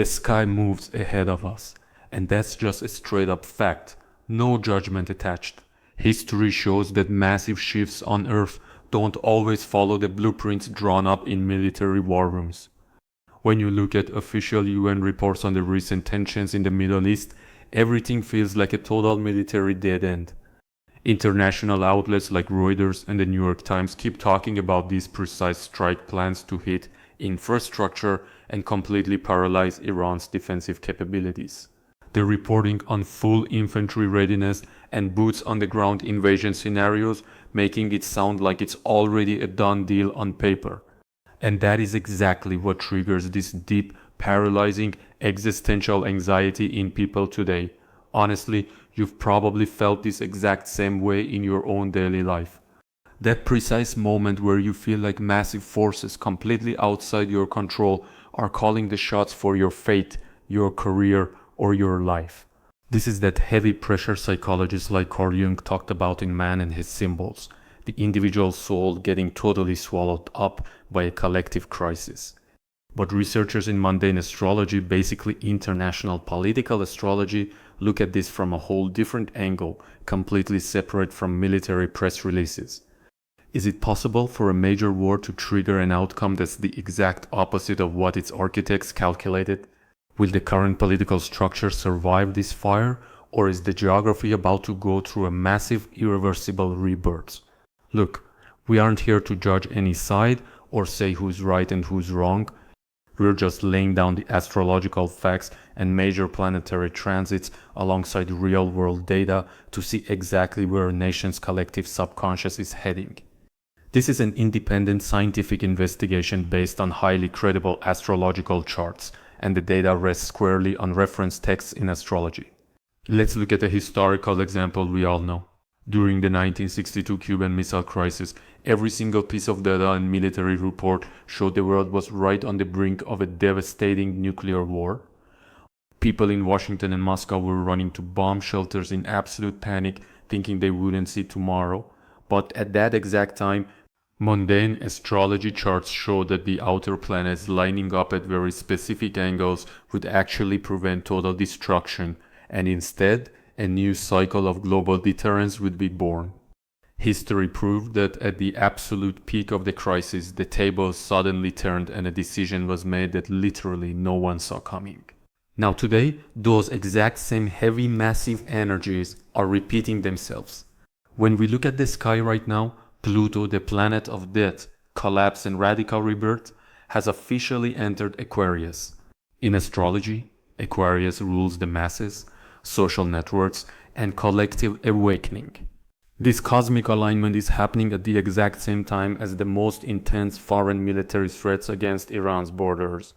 The sky moves ahead of us, and that's just a straight up fact, no judgment attached. History shows that massive shifts on Earth don't always follow the blueprints drawn up in military war rooms. When you look at official UN reports on the recent tensions in the Middle East, everything feels like a total military dead end. International outlets like Reuters and the New York Times keep talking about these precise strike plans to hit infrastructure and completely paralyze Iran's defensive capabilities. They're reporting on full infantry readiness and boots-on-the-ground invasion scenarios, making it sound like it's already a done deal on paper. And that is exactly what triggers this deep, paralyzing, existential anxiety in people today. Honestly, you've probably felt this exact same way in your own daily life. That precise moment where you feel like massive forces completely outside your control are calling the shots for your fate, your career, or your life. This is that heavy pressure psychologists like Carl Jung talked about in Man and His Symbols, the individual soul getting totally swallowed up by a collective crisis. But researchers in mundane astrology, basically international political astrology, look at this from a whole different angle, completely separate from military press releases. Is it possible for a major war to trigger an outcome that's the exact opposite of what its architects calculated? Will the current political structure survive this fire, or is the geography about to go through a massive, irreversible rebirth? Look, we aren't here to judge any side or say who's right and who's wrong. We're just laying down the astrological facts and major planetary transits alongside real-world data to see exactly where a nation's collective subconscious is heading. This is an independent scientific investigation based on highly credible astrological charts, and the data rests squarely on reference texts in astrology. Let's look at a historical example we all know. During the 1962 Cuban Missile Crisis, every single piece of data and military report showed the world was right on the brink of a devastating nuclear war. People in Washington and Moscow were running to bomb shelters in absolute panic, thinking they wouldn't see tomorrow. But at that exact time, mundane astrology charts showed that the outer planets lining up at very specific angles would actually prevent total destruction, and instead, a new cycle of global deterrence would be born. History proved that at the absolute peak of the crisis, the tables suddenly turned and a decision was made that literally no one saw coming. Now today, those exact same heavy, massive energies are repeating themselves. When we look at the sky right now, Pluto, the planet of death, collapse and radical rebirth, has officially entered Aquarius. In astrology, Aquarius rules the masses, social networks, and collective awakening. This cosmic alignment is happening at the exact same time as the most intense foreign military threats against Iran's borders.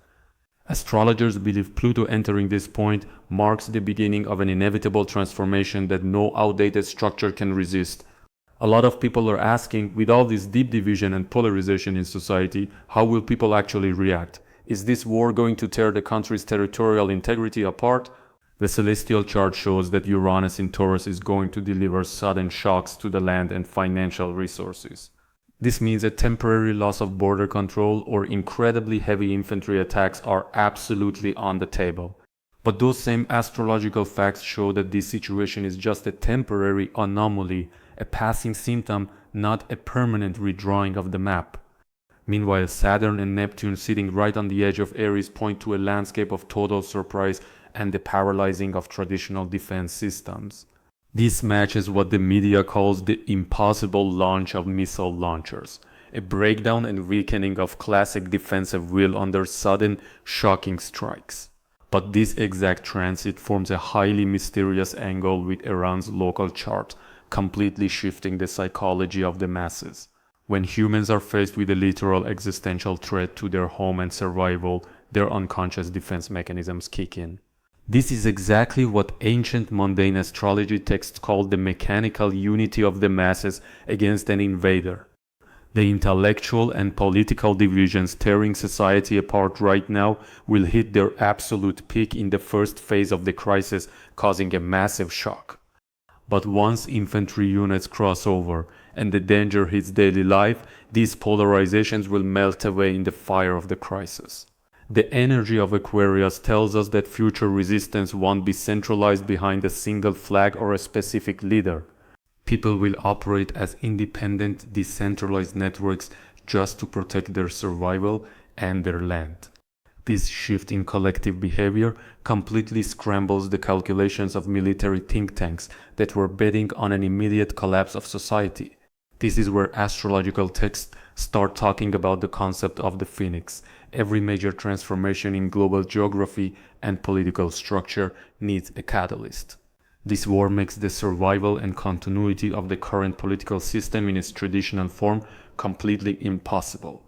Astrologers believe Pluto entering this point marks the beginning of an inevitable transformation that no outdated structure can resist. A lot of people are asking, with all this deep division and polarization in society, how will people actually react? Is this war going to tear the country's territorial integrity apart? The celestial chart shows that Uranus in Taurus is going to deliver sudden shocks to the land and financial resources. This means a temporary loss of border control or incredibly heavy infantry attacks are absolutely on the table. But those same astrological facts show that this situation is just a temporary anomaly, a passing symptom, not a permanent redrawing of the map. Meanwhile, Saturn and Neptune sitting right on the edge of Aries point to a landscape of total surprise and the paralyzing of traditional defense systems. This matches what the media calls the impossible launch of missile launchers, a breakdown and weakening of classic defensive will under sudden, shocking strikes. But this exact transit forms a highly mysterious angle with Iran's local chart, completely shifting the psychology of the masses. When humans are faced with a literal existential threat to their home and survival, their unconscious defense mechanisms kick in. This is exactly what ancient mundane astrology texts called the mechanical unity of the masses against an invader. The intellectual and political divisions tearing society apart right now will hit their absolute peak in the first phase of the crisis, causing a massive shock. But once infantry units cross over and the danger hits daily life, these polarizations will melt away in the fire of the crisis. The energy of Aquarius tells us that future resistance won't be centralized behind a single flag or a specific leader. People will operate as independent, decentralized networks just to protect their survival and their land. This shift in collective behavior completely scrambles the calculations of military think tanks that were betting on an immediate collapse of society. This is where astrological texts start talking about the concept of the Phoenix. Every major transformation in global geography and political structure needs a catalyst. This war makes the survival and continuity of the current political system in its traditional form completely impossible.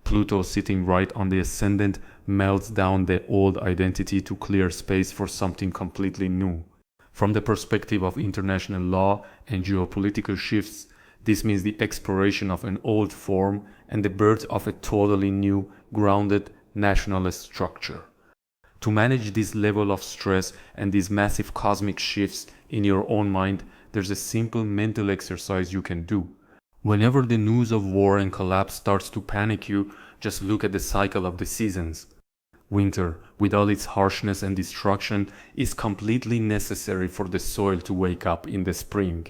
Pluto, sitting right on the ascendant, melts down the old identity to clear space for something completely new. From the perspective of international law and geopolitical shifts, this means the expiration of an old form and the birth of a totally new, grounded, nationalist structure. To manage this level of stress and these massive cosmic shifts in your own mind, there's a simple mental exercise you can do. Whenever the news of war and collapse starts to panic you, just look at the cycle of the seasons. Winter, with all its harshness and destruction, is completely necessary for the soil to wake up in the spring.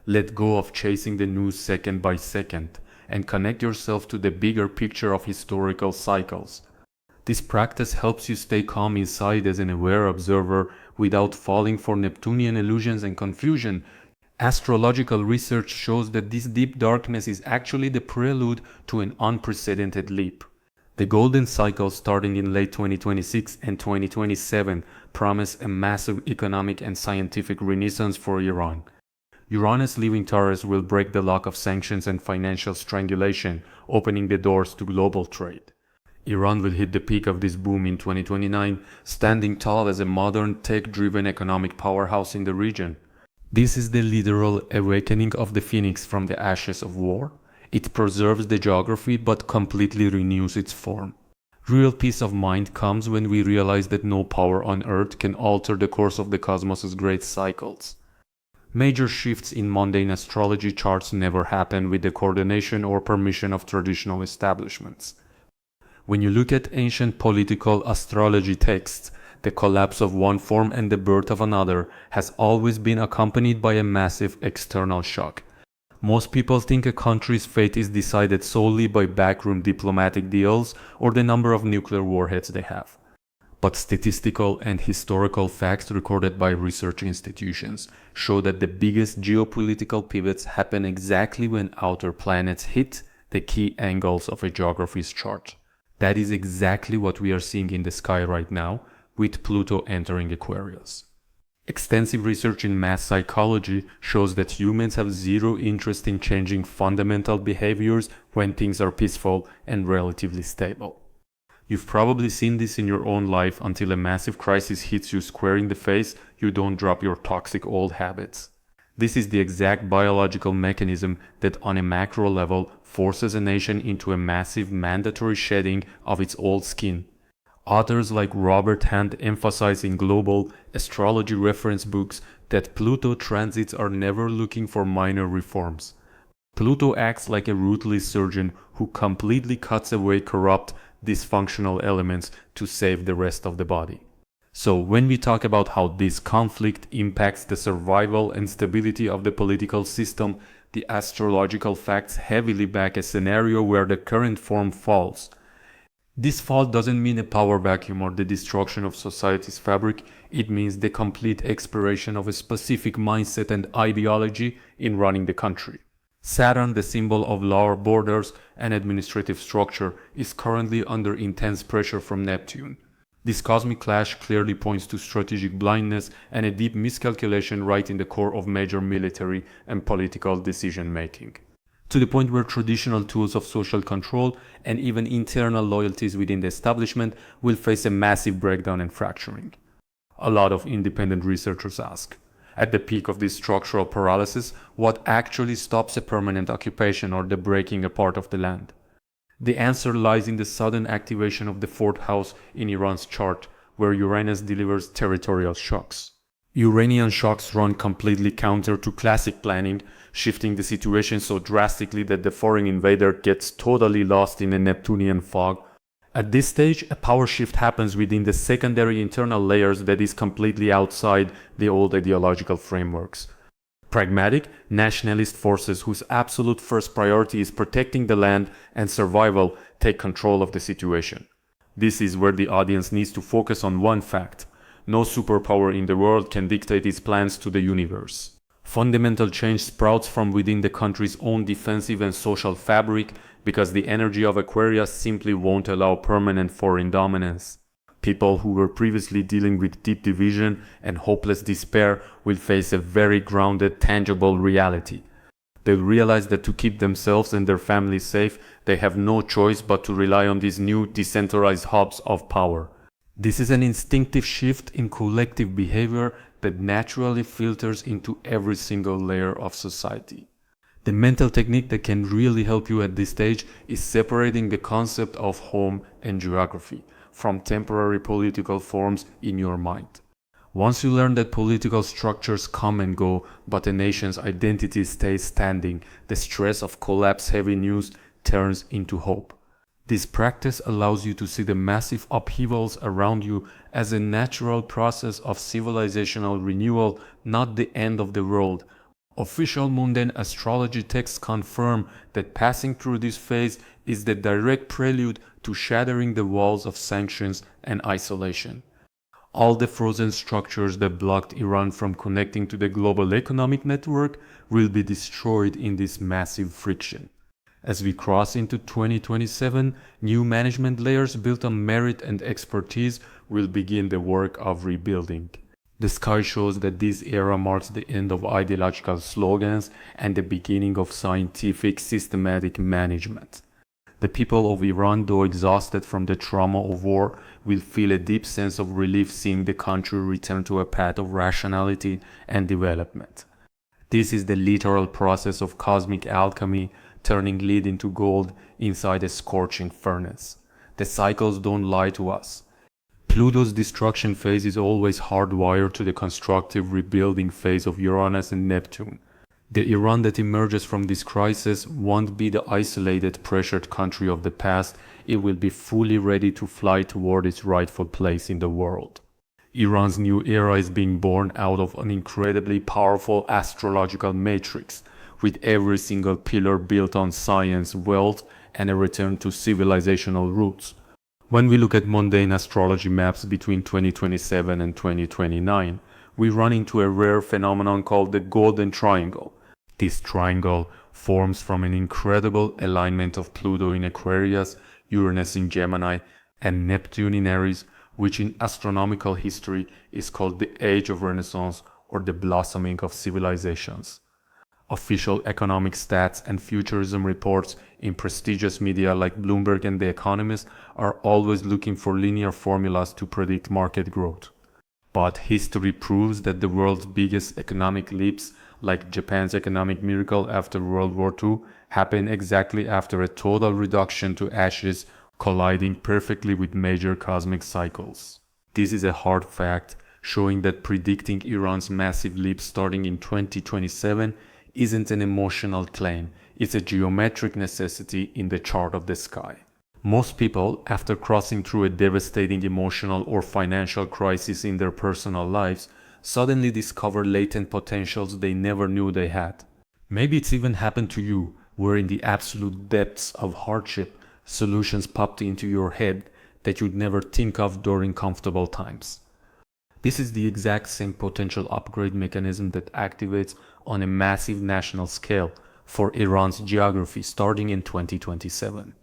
Let go of chasing the news second by second and connect yourself to the bigger picture of historical cycles. This practice helps you stay calm inside as an aware observer without falling for Neptunian illusions and confusion. Astrological research shows that this deep darkness is actually the prelude to an unprecedented leap. The golden cycle starting in late 2026 and 2027 promise a massive economic and scientific renaissance for Iran. Uranus leaving Taurus will break the lock of sanctions and financial strangulation, opening the doors to global trade. Iran will hit the peak of this boom in 2029, standing tall as a modern, tech-driven economic powerhouse in the region. This is the literal awakening of the phoenix from the ashes of war. It preserves the geography but completely renews its form. Real peace of mind comes when we realize that no power on Earth can alter the course of the cosmos's great cycles. Major shifts in mundane astrology charts never happen with the coordination or permission of traditional establishments. When you look at ancient political astrology texts, the collapse of one form and the birth of another has always been accompanied by a massive external shock. Most people think a country's fate is decided solely by backroom diplomatic deals or the number of nuclear warheads they have. But statistical and historical facts recorded by research institutions show that the biggest geopolitical pivots happen exactly when outer planets hit the key angles of a geography's chart. That is exactly what we are seeing in the sky right now, with Pluto entering Aquarius. Extensive research in mass psychology shows that humans have zero interest in changing fundamental behaviors when things are peaceful and relatively stable. You've probably seen this in your own life until a massive crisis hits you square in the face, you don't drop your toxic old habits. This is the exact biological mechanism that on a macro level forces a nation into a massive mandatory shedding of its old skin. Authors like Robert Hand emphasize in global astrology reference books that Pluto transits are never looking for minor reforms. Pluto acts like a ruthless surgeon who completely cuts away corrupt, dysfunctional elements to save the rest of the body. So when we talk about how this conflict impacts the survival and stability of the political system, the astrological facts heavily back a scenario where the current form falls. This fall doesn't mean a power vacuum or the destruction of society's fabric, it means the complete expiration of a specific mindset and ideology in running the country. Saturn, the symbol of law, borders, and administrative structure, is currently under intense pressure from Neptune. This cosmic clash clearly points to strategic blindness and a deep miscalculation right in the core of major military and political decision-making, to the point where traditional tools of social control and even internal loyalties within the establishment will face a massive breakdown and fracturing. A lot of independent researchers ask, at the peak of this structural paralysis, what actually stops a permanent occupation or the breaking apart of the land? The answer lies in the sudden activation of the fourth house in Iran's chart, where Uranus delivers territorial shocks. Uranian shocks run completely counter to classic planning, shifting the situation so drastically that the foreign invader gets totally lost in a Neptunian fog. At this stage, a power shift happens within the secondary internal layers that is completely outside the old ideological frameworks. Pragmatic, nationalist forces whose absolute first priority is protecting the land and survival take control of the situation. This is where the audience needs to focus on one fact. No superpower in the world can dictate its plans to the universe. Fundamental change sprouts from within the country's own defensive and social fabric because the energy of Aquarius simply won't allow permanent foreign dominance. People who were previously dealing with deep division and hopeless despair will face a very grounded, tangible reality. They'll realize that to keep themselves and their families safe, they have no choice but to rely on these new decentralized hubs of power. This is an instinctive shift in collective behavior that naturally filters into every single layer of society. The mental technique that can really help you at this stage is separating the concept of home and geography from temporary political forms in your mind. Once you learn that political structures come and go, but a nation's identity stays standing, the stress of collapse-heavy news turns into hope. This practice allows you to see the massive upheavals around you as a natural process of civilizational renewal, not the end of the world. Official mundane astrology texts confirm that passing through this phase is the direct prelude to shattering the walls of sanctions and isolation. All the frozen structures that blocked Iran from connecting to the global economic network will be destroyed in this massive friction. As we cross into 2027, new management layers built on merit and expertise will begin the work of rebuilding. The sky shows that this era marks the end of ideological slogans and the beginning of scientific, systematic management. The people of Iran, though exhausted from the trauma of war, will feel a deep sense of relief seeing the country return to a path of rationality and development. This is the literal process of cosmic alchemy, turning lead into gold inside a scorching furnace. The cycles don't lie to us. Pluto's destruction phase is always hardwired to the constructive rebuilding phase of Uranus and Neptune. The Iran that emerges from this crisis won't be the isolated, pressured country of the past. It will be fully ready to fly toward its rightful place in the world. Iran's new era is being born out of an incredibly powerful astrological matrix, with every single pillar built on science, wealth, and a return to civilizational roots. When we look at mundane astrology maps between 2027 and 2029, we run into a rare phenomenon called the Golden Triangle. This triangle forms from an incredible alignment of Pluto in Aquarius, Uranus in Gemini, and Neptune in Aries, which in astronomical history is called the Age of Renaissance or the blossoming of civilizations. Official economic stats and futurism reports in prestigious media like Bloomberg and The Economist are always looking for linear formulas to predict market growth. But history proves that the world's biggest economic leaps, like Japan's economic miracle after World War II, happen exactly after a total reduction to ashes, colliding perfectly with major cosmic cycles. This is a hard fact, showing that predicting Iran's massive leap starting in 2027 isn't an emotional claim, it's a geometric necessity in the chart of the sky. Most people, after crossing through a devastating emotional or financial crisis in their personal lives, suddenly discover latent potentials they never knew they had. Maybe it's even happened to you, where in the absolute depths of hardship, solutions popped into your head that you'd never think of during comfortable times. This is the exact same potential upgrade mechanism that activates on a massive national scale for Iran's geography starting in 2027.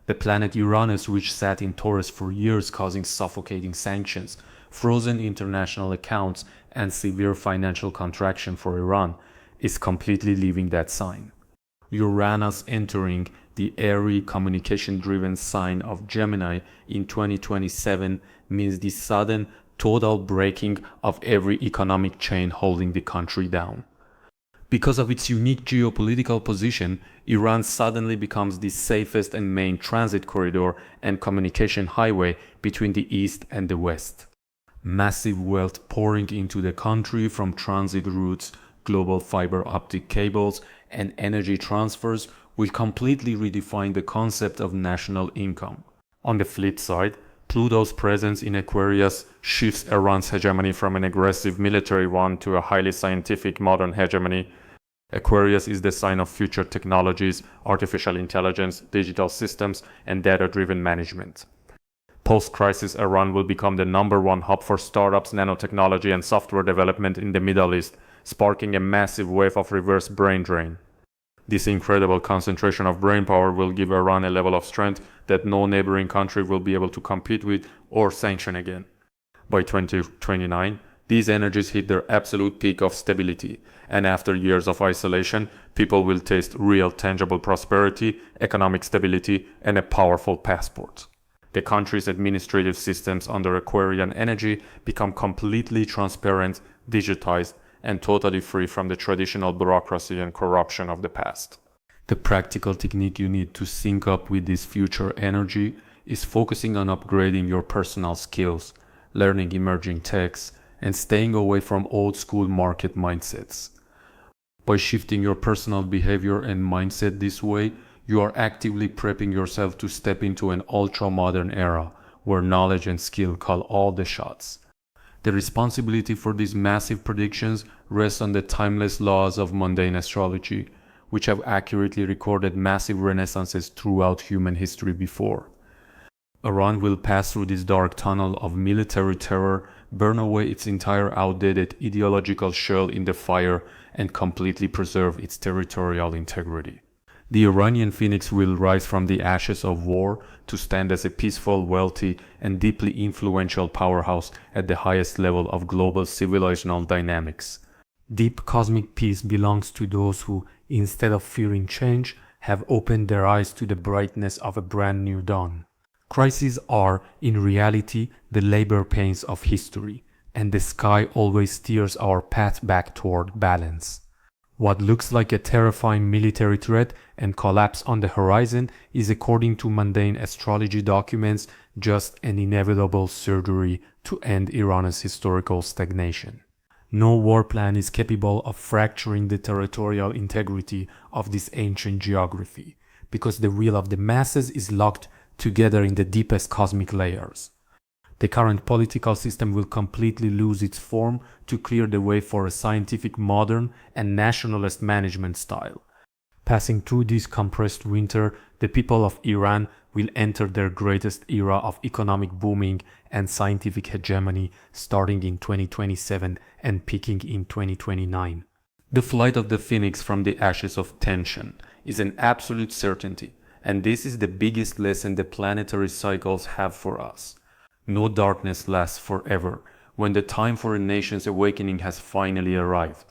The planet Uranus, which sat in Taurus for years causing suffocating sanctions, frozen international accounts, and severe financial contraction for Iran, is completely leaving that sign. Uranus entering the airy, communication-driven sign of Gemini in 2027 means the sudden, total breaking of every economic chain holding the country down. Because of its unique geopolitical position, Iran suddenly becomes the safest and main transit corridor and communication highway between the East and the West. Massive wealth pouring into the country from transit routes, global fiber optic cables, and energy transfers will completely redefine the concept of national income. On the flip side, Pluto's presence in Aquarius shifts Iran's hegemony from an aggressive military one to a highly scientific modern hegemony. Aquarius is the sign of future technologies, artificial intelligence, digital systems, and data-driven management. Post-crisis, Iran will become the #1 hub for startups, nanotechnology, and software development in the Middle East, sparking a massive wave of reverse brain drain. This incredible concentration of brainpower will give Iran a level of strength that no neighboring country will be able to compete with or sanction again. By 2029, these energies hit their absolute peak of stability, and after years of isolation, people will taste real tangible prosperity, economic stability, and a powerful passport. The country's administrative systems under Aquarian energy become completely transparent, digitized, and totally free from the traditional bureaucracy and corruption of the past. The practical technique you need to sync up with this future energy is focusing on upgrading your personal skills, learning emerging techs, and staying away from old school market mindsets. By shifting your personal behavior and mindset this way, you are actively prepping yourself to step into an ultra-modern era where knowledge and skill call all the shots. The responsibility for these massive predictions rests on the timeless laws of mundane astrology, which have accurately recorded massive renaissances throughout human history before. Iran will pass through this dark tunnel of military terror, burn away its entire outdated ideological shell in the fire, and completely preserve its territorial integrity. The Iranian Phoenix will rise from the ashes of war to stand as a peaceful, wealthy, and deeply influential powerhouse at the highest level of global civilizational dynamics. Deep cosmic peace belongs to those who, instead of fearing change, have opened their eyes to the brightness of a brand new dawn. Crises are, in reality, the labor pains of history, and the sky always steers our path back toward balance. What looks like a terrifying military threat and collapse on the horizon is, according to mundane astrology documents, just an inevitable surgery to end Iran's historical stagnation. No war plan is capable of fracturing the territorial integrity of this ancient geography, because the will of the masses is locked together in the deepest cosmic layers. The current political system will completely lose its form to clear the way for a scientific, modern, and nationalist management style. Passing through this compressed winter, the people of Iran will enter their greatest era of economic booming and scientific hegemony, starting in 2027 and peaking in 2029. The flight of the phoenix from the ashes of tension is an absolute certainty, and this is the biggest lesson the planetary cycles have for us. No darkness lasts forever, when the time for a nation's awakening has finally arrived.